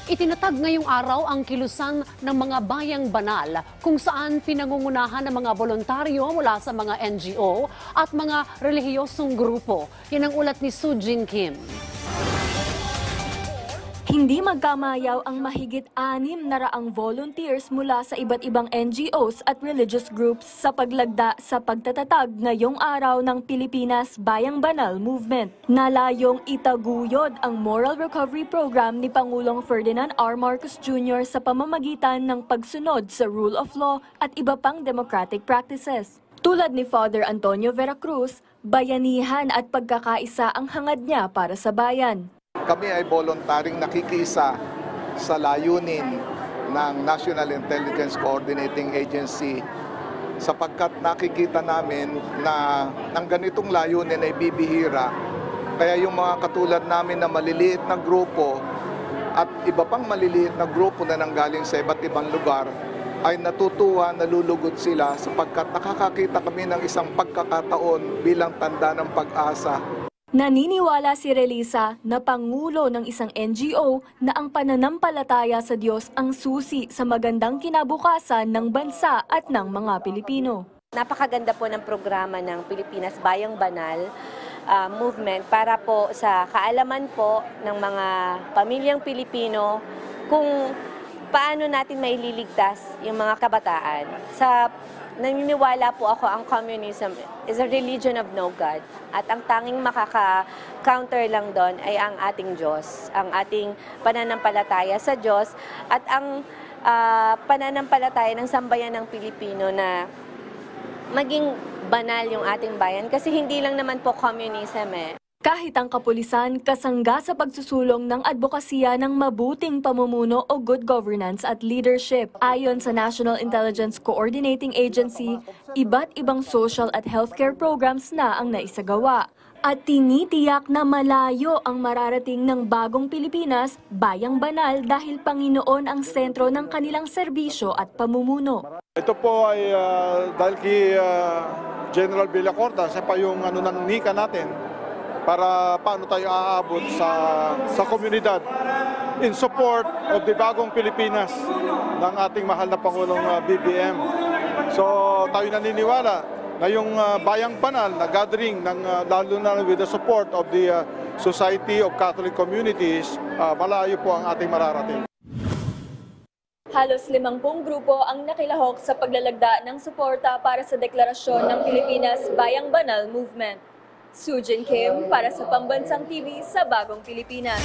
Itinatag ngayong araw ang kilusan ng mga bayang banal kung saan pinangungunahan ng mga voluntaryo mula sa mga NGO at mga relihiyosong grupo. Yan ang ulat ni Soo Jin Kim. Hindi magkamayaw ang mahigit 600 volunteers mula sa iba't ibang NGOs at religious groups sa paglagda sa pagtatatag ngayong araw ng Pilipinas Bayang Banal Movement. Nalayong itaguyod ang Moral Recovery Program ni Pangulong Ferdinand R. Marcos Jr. sa pamamagitan ng pagsunod sa rule of law at iba pang democratic practices. Tulad ni Father Antonio Veracruz, bayanihan at pagkakaisa ang hangad niya para sa bayan. Kami ay voluntaring nakikiisa sa layunin ng National Intelligence Coordinating Agency sapagkat nakikita namin na ang ganitong layunin ay bibihira. Kaya yung mga katulad namin na maliliit na grupo at iba pang maliliit na grupo na nanggaling sa iba't ibang lugar ay natutuwa, nalulugod sila sapagkat nakakakita kami ng isang pagkakataon bilang tanda ng pag-asa. Naniniwala si Relisa na pangulo ng isang NGO na ang pananampalataya sa Diyos ang susi sa magandang kinabukasan ng bansa at ng mga Pilipino. Napakaganda po ng programa ng Pilipinas Bayang Banal Movement para po sa kaalaman po ng mga pamilyang Pilipino kung paano natin maililigtas yung mga kabataan. Naniniwala po ako ang communism is a religion of no God. At ang tanging makaka-counter lang doon ay ang ating Diyos, ang ating pananampalataya sa Diyos at ang pananampalataya ng sambayan ng Pilipino na maging banal yung ating bayan. Kasi hindi lang naman po communism Kahit ang kapulisan, kasangga sa pagsusulong ng advokasya ng mabuting pamumuno o good governance at leadership. Ayon sa National Intelligence Coordinating Agency, iba't ibang social at healthcare programs na ang naisagawa. At tinitiyak na malayo ang mararating ng bagong Pilipinas, Bayang Banal dahil Panginoon ang sentro ng kanilang serbisyo at pamumuno. Ito po ay dahil kay General Villacorta, siya pa yung ng nika natin para paano tayo aabot sa komunidad in support of the bagong Pilipinas ng ating mahal na Pangulong BBM. So tayo naniniwala na yung Bayang Banal na gathering lalo na with the support of the Society of Catholic Communities, malayo po ang ating mararating. Halos 50 grupo ang nakilahok sa paglalagda ng suporta para sa deklarasyon ng Pilipinas Bayang Banal Movement. Soo Jin Kim para sa Pambansang TV sa Bagong Pilipinas.